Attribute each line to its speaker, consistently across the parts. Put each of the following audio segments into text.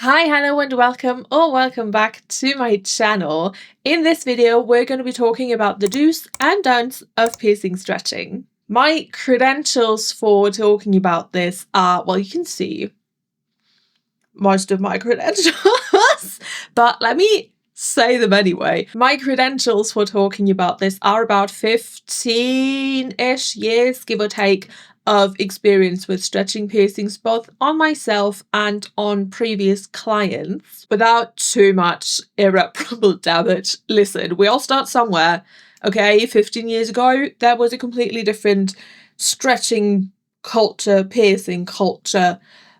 Speaker 1: Hi, hello and welcome or welcome back to my channel. In this video, we're going to be talking about the do's and don'ts of piercing stretching. My credentials for talking about this are, well, you can see most of my credentials, but let me say them anyway. My credentials for talking about this are about 15-ish years, give or take, of experience with stretching piercings, both on myself and on previous clients, without too much irreparable damage. Listen, we all start somewhere, okay? 15 years ago, there was a completely different stretching culture, piercing culture,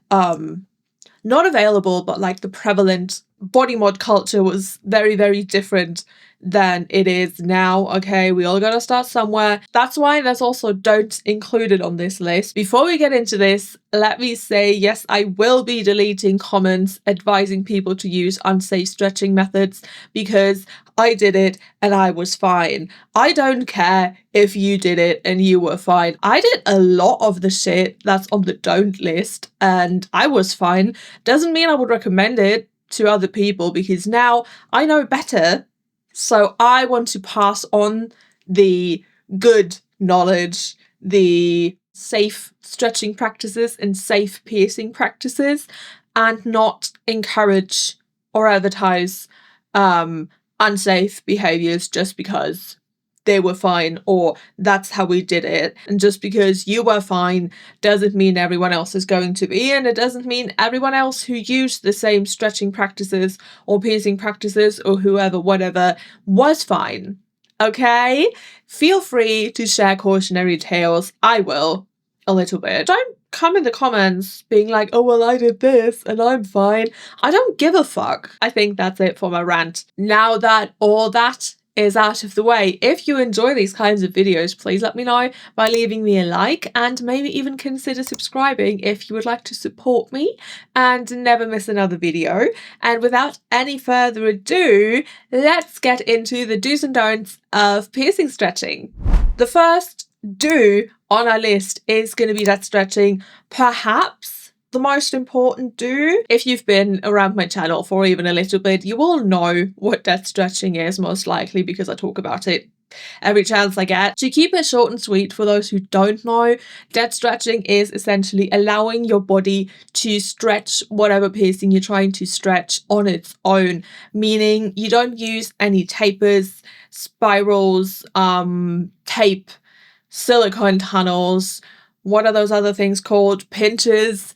Speaker 1: not available, but like the prevalent body mod culture was very, very different than it is now, okay? We all gotta start somewhere. That's why there's also don'ts included on this list. Before we get into this, let me say, yes, I will be deleting comments advising people to use unsafe stretching methods because I did it and I was fine. I don't care if you did it and you were fine. I did a lot of the shit that's on the don't list and I was fine. Doesn't mean I would recommend it to other people because now I know better. So I want to pass on the good knowledge, the safe stretching practices and safe piercing practices, and not encourage or advertise unsafe behaviors just because they were fine or that's how we did it. And just because you were fine doesn't mean everyone else is going to be, and it doesn't mean everyone else who used the same stretching practices or piercing practices or whoever, whatever, was fine. Okay? Feel free to share cautionary tales. I will, a little bit. Don't come in the comments being like, oh, well, I did this and I'm fine. I don't give a fuck. I think that's it for my rant. Now that all that is out of the way, if you enjoy these kinds of videos, please let me know by leaving me a like and maybe even consider subscribing if you would like to support me and never miss another video. And without any further ado, let's get into the do's and don'ts of piercing stretching. The first do on our list is going to be that stretching, perhaps the most important do. If you've been around my channel for even a little bit, you will know what death stretching is, most likely, because I talk about it every chance I get. To keep it short and sweet, for those who don't know, death stretching is essentially allowing your body to stretch whatever piercing you're trying to stretch on its own, meaning you don't use any tapers, spirals, tape, silicone tunnels, what are those other things called? Pinches.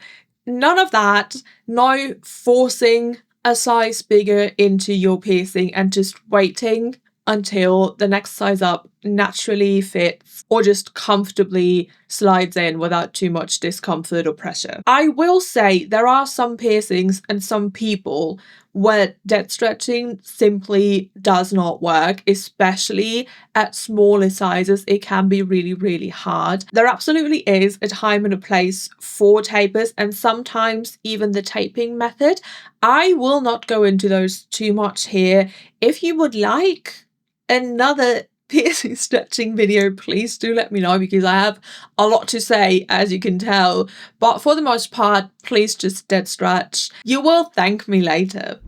Speaker 1: None of that. No forcing a size bigger into your piercing and just waiting until the next size up naturally fits or just comfortably slides in without too much discomfort or pressure. I will say there are some piercings and some people where death stretching simply does not work, especially at smaller sizes. It can be really, really hard. There absolutely is a time and a place for tapers and sometimes even the taping method. I will not go into those too much here. If you would like another piercing stretching video, please do let me know because I have a lot to say, as you can tell, but for the most part, please just dead stretch. You will thank me later.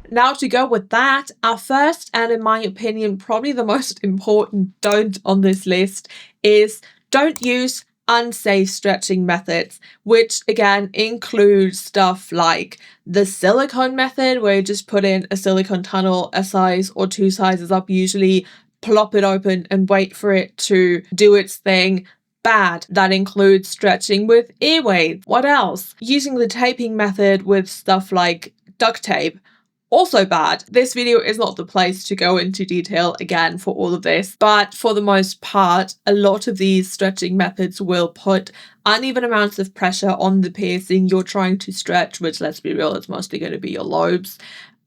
Speaker 1: Now, to go with that, our first and, in my opinion, probably the most important don't on this list is don't use unsafe stretching methods, which again includes stuff like the silicone method, where you just put in a silicone tunnel a size or two sizes up, usually plop it open and wait for it to do its thing. Bad. That includes stretching with ear weights. What else? Using the taping method with stuff like duct tape. Also bad. This video is not the place to go into detail again for all of this, but for the most part, a lot of these stretching methods will put uneven amounts of pressure on the piercing you're trying to stretch, which, let's be real, it's mostly going to be your lobes,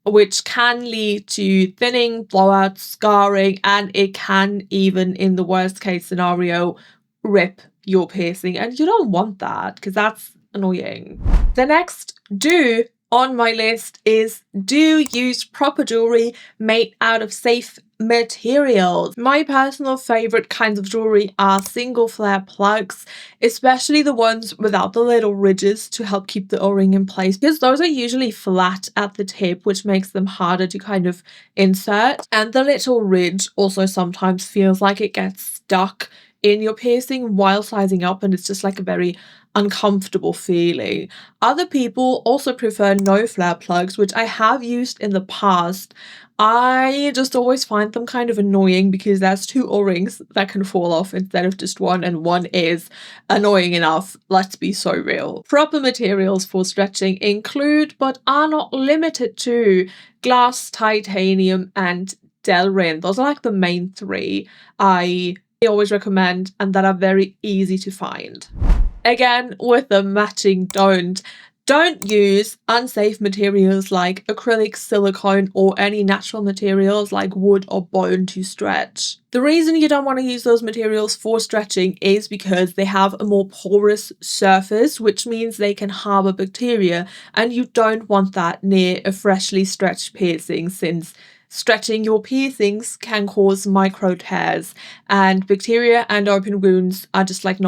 Speaker 1: which can lead to thinning, blowouts, scarring, and it can even, in the worst case scenario, rip your piercing. And you don't want that because that's annoying. The next do on my list is do use proper jewelry made out of safe materials. My personal favorite kinds of jewelry are single flare plugs, especially the ones without the little ridges to help keep the o-ring in place, because those are usually flat at the tip, which makes them harder to kind of insert. And the little ridge also sometimes feels like it gets stuck in your piercing while sizing up, and it's just like a very uncomfortable feeling. Other people also prefer no flare plugs, which I have used in the past. I just always find them kind of annoying because there's two o-rings that can fall off instead of just one, and one is annoying enough, let's be so real. Proper materials for stretching include, but are not limited to, glass, titanium, and Delrin. Those are like the main three I always recommend and that are very easy to find. Again, with the matching don't use unsafe materials like acrylic, silicone, or any natural materials like wood or bone to stretch. The reason you don't want to use those materials for stretching is because they have a more porous surface, which means they can harbor bacteria, and you don't want that near a freshly stretched piercing, since stretching your piercings can cause micro tears, and bacteria and open wounds are just like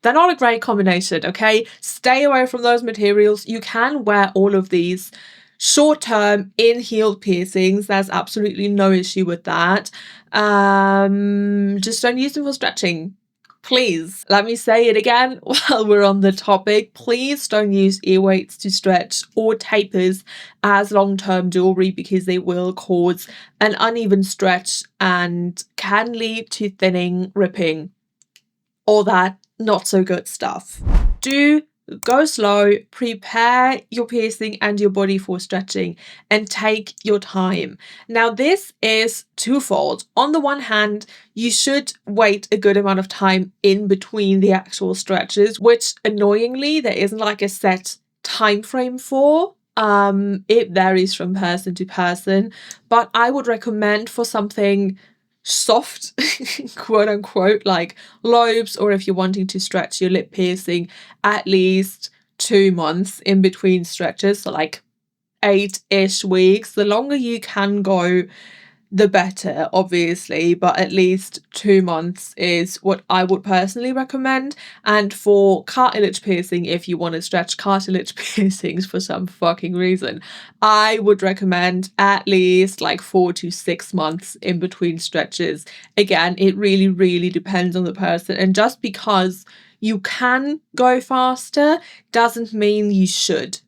Speaker 1: they're not a great combination, okay? Stay away from those materials. You can wear all of these short-term in-healed piercings. There's absolutely no issue with that. Just don't use them for stretching. Please, let me say it again while we're on the topic. Please don't use ear weights to stretch or tapers as long-term jewelry, because they will cause an uneven stretch and can lead to thinning, ripping, all that not so good stuff. Do go slow, prepare your piercing and your body for stretching, and take your time. Now, this is twofold. On the one hand, you should wait a good amount of time in between the actual stretches, which annoyingly there isn't like a set time frame for. It varies from person to person, but I would recommend for something soft, quote unquote, like lobes, or if you're wanting to stretch your lip piercing, at least 2 months in between stretches, so like 8-ish weeks. The longer you can go, the better, obviously, but at least 2 months is what I would personally recommend. And for cartilage piercing, if you want to stretch cartilage piercings for some fucking reason, I would recommend at least like 4 to 6 months in between stretches. Again, it really, really depends on the person, and just because you can go faster doesn't mean you should.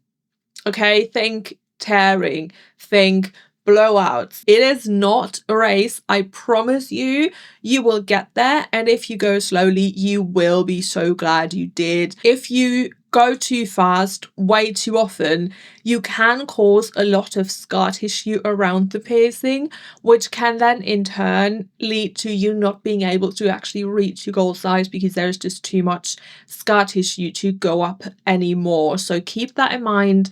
Speaker 1: Okay, think tearing, think blowouts. It is not a race. I promise you, you will get there. And if you go slowly, you will be so glad you did. If you go too fast, way too often, you can cause a lot of scar tissue around the piercing, which can then in turn lead to you not being able to actually reach your goal size, because there's just too much scar tissue to go up anymore. So keep that in mind.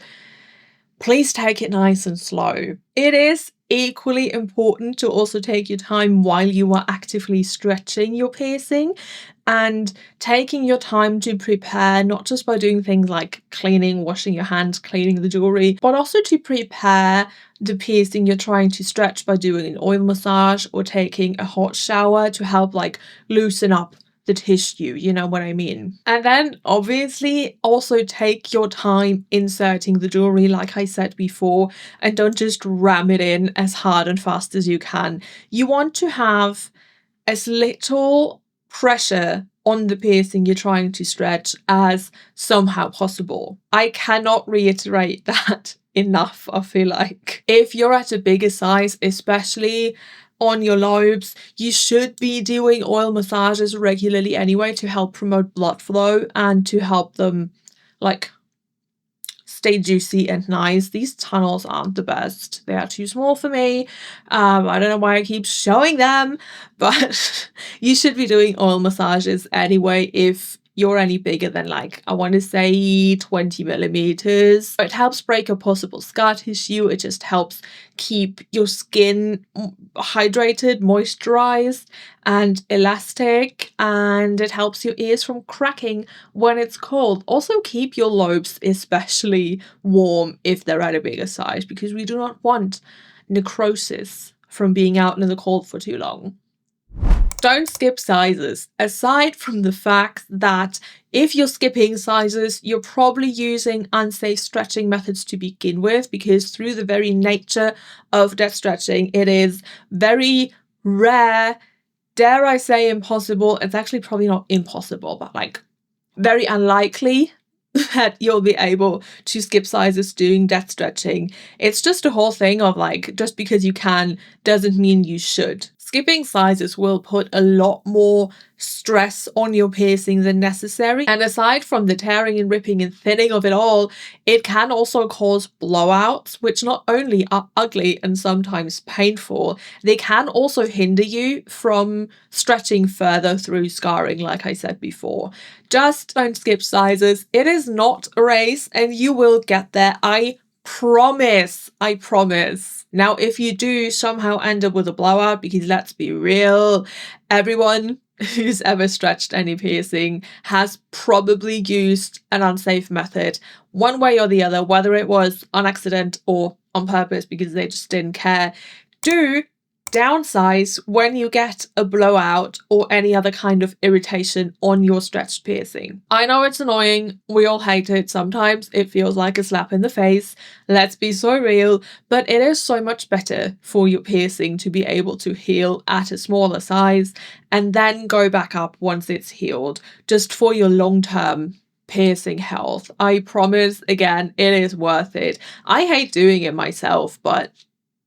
Speaker 1: Please take it nice and slow. It is equally important to also take your time while you are actively stretching your piercing, and taking your time to prepare, not just by doing things like cleaning, washing your hands, cleaning the jewelry, but also to prepare the piercing you're trying to stretch by doing an oil massage or taking a hot shower to help like loosen up the tissue, you know what I mean? And then obviously also take your time inserting the jewelry, like I said before, and don't just ram it in as hard and fast as you can. You want to have as little pressure on the piercing you're trying to stretch as somehow possible. I cannot reiterate that enough, I feel like. If you're at a bigger size, especially on your lobes, you should be doing oil massages regularly anyway to help promote blood flow and to help them like stay juicy and nice. These tunnels aren't the best. They are too small for me. I don't know why I keep showing them, but you should be doing oil massages anyway if you're any bigger than like, I want to say 20 millimeters. It helps break up possible scar tissue. It just helps keep your skin hydrated, moisturized, and elastic, and it helps your ears from cracking when it's cold. Also keep your lobes especially warm if they're at a bigger size, because we do not want necrosis from being out in the cold for too long. Don't skip sizes. Aside from the fact that if you're skipping sizes, you're probably using unsafe stretching methods to begin with, because through the very nature of dead stretching, it is very rare, dare I say impossible. It's actually probably not impossible, but like very unlikely that you'll be able to skip sizes doing death stretching. It's just a whole thing of like, just because you can doesn't mean you should. Skipping sizes will put a lot more stress on your piercing than necessary. And aside from the tearing and ripping and thinning of it all, it can also cause blowouts, which not only are ugly and sometimes painful, they can also hinder you from stretching further through scarring, like I said before. Just don't skip sizes. It is not a race and you will get there. I promise. I promise. Now, if you do somehow end up with a blowout, because let's be real, everyone who's ever stretched any piercing has probably used an unsafe method one way or the other, whether it was on accident or on purpose because they just didn't care. Do downsize when you get a blowout or any other kind of irritation on your stretched piercing. I know it's annoying. We all hate it. Sometimes it feels like a slap in the face. Let's be so real. But it is so much better for your piercing to be able to heal at a smaller size and then go back up once it's healed, just for your long-term piercing health. I promise, again, it is worth it. I hate doing it myself, but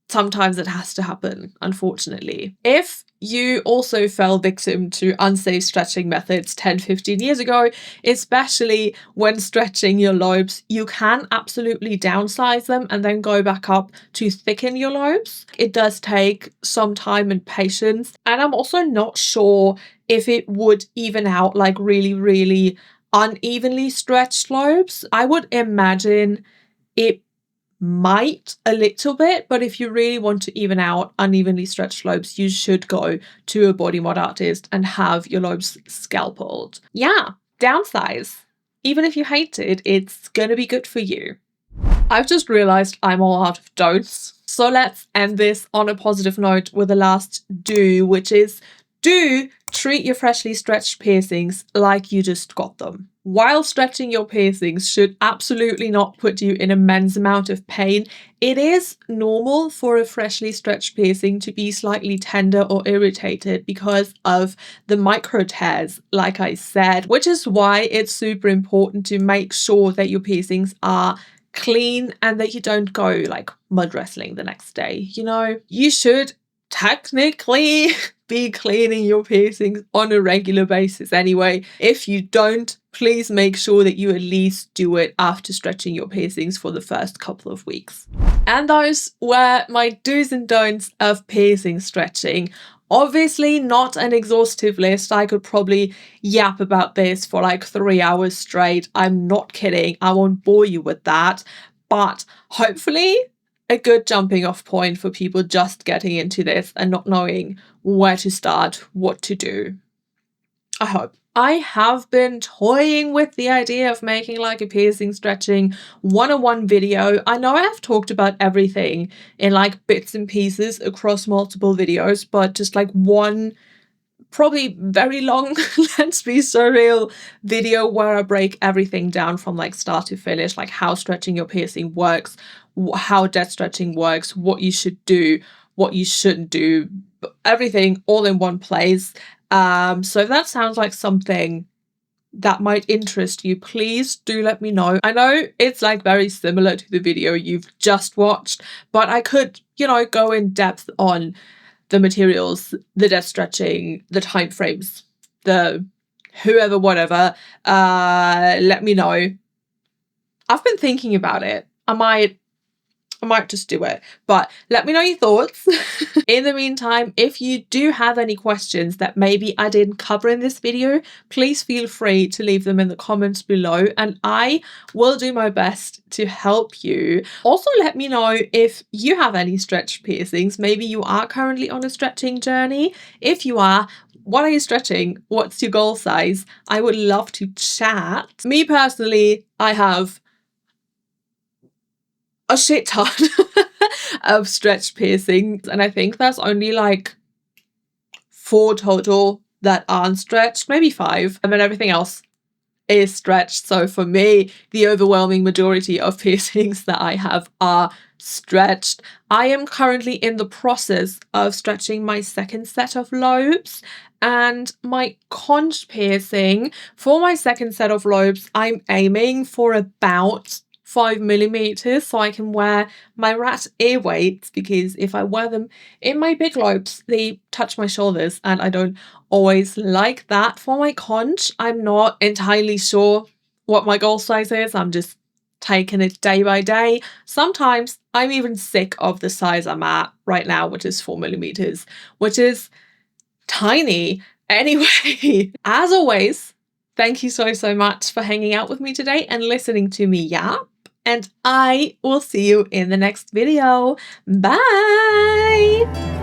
Speaker 1: sometimes it has to happen, unfortunately. If you also fell victim to unsafe stretching methods 10-15 years ago, especially when stretching your lobes, you can absolutely downsize them and then go back up to thicken your lobes. It does take some time and patience, and I'm also not sure if it would even out like really, really unevenly stretched lobes. I would imagine it might a little bit, but if you really want to even out unevenly stretched lobes, you should go to a body mod artist and have your lobes scalpeled. Yeah, downsize. Even if you hate it, it's gonna be good for you. I've just realized I'm all out of don'ts, so let's end this on a positive note with the last do, which is do treat your freshly stretched piercings like you just got them. While stretching your piercings should absolutely not put you in an immense amount of pain, it is normal for a freshly stretched piercing to be slightly tender or irritated because of the micro tears, like I said, which is why it's super important to make sure that your piercings are clean and that you don't go like mud wrestling the next day. You know, you should technically be cleaning your piercings on a regular basis anyway. If you don't, please make sure that you at least do it after stretching your piercings for the first couple of weeks. And those were my do's and don'ts of piercing stretching. Obviously not an exhaustive list. I could probably yap about this for like 3 hours straight. I'm not kidding. I won't bore you with that. But hopefully a good jumping off point for people just getting into this and not knowing where to start, what to do. I hope. I have been toying with the idea of making like a piercing stretching one-on-one video. I know I have talked about everything in like bits and pieces across multiple videos, but just like one probably very long, let's be so real, video where I break everything down from like start to finish, like how stretching your piercing works, how dead stretching works, what you should do, what you shouldn't do, everything all in one place. So if that sounds like something that might interest you, please do let me know. I know it's like very similar to the video you've just watched, but I could, you know, go in depth on the materials, the dead stretching, the time frames, the whoever, whatever. Let me know. I've been thinking about it. I might just do it, but let me know your thoughts. In the meantime, if you do have any questions that maybe I didn't cover in this video, please feel free to leave them in the comments below and I will do my best to help you. Also, let me know if you have any stretch piercings. Maybe you are currently on a stretching journey. If you are, what are you stretching? What's your goal size? I would love to chat. Me personally, I have a shit ton. of stretch piercings, and I think there's only like 4 total that aren't stretched, maybe 5, and then everything else is stretched. So for me, the overwhelming majority of piercings that I have are stretched. I am currently in the process of stretching my second set of lobes, and my conch piercing for my second set of lobes, I'm aiming for about 5 millimeters so I can wear my rat ear weights, because if I wear them in my big lobes, they touch my shoulders and I don't always like that. For my conch, I'm not entirely sure what my goal size is. I'm just taking it day by day. Sometimes I'm even sick of the size I'm at right now, which is 4 millimeters, which is tiny. Anyway, as always, thank you so much for hanging out with me today and listening to me yap. And I will see you in the next video. Bye!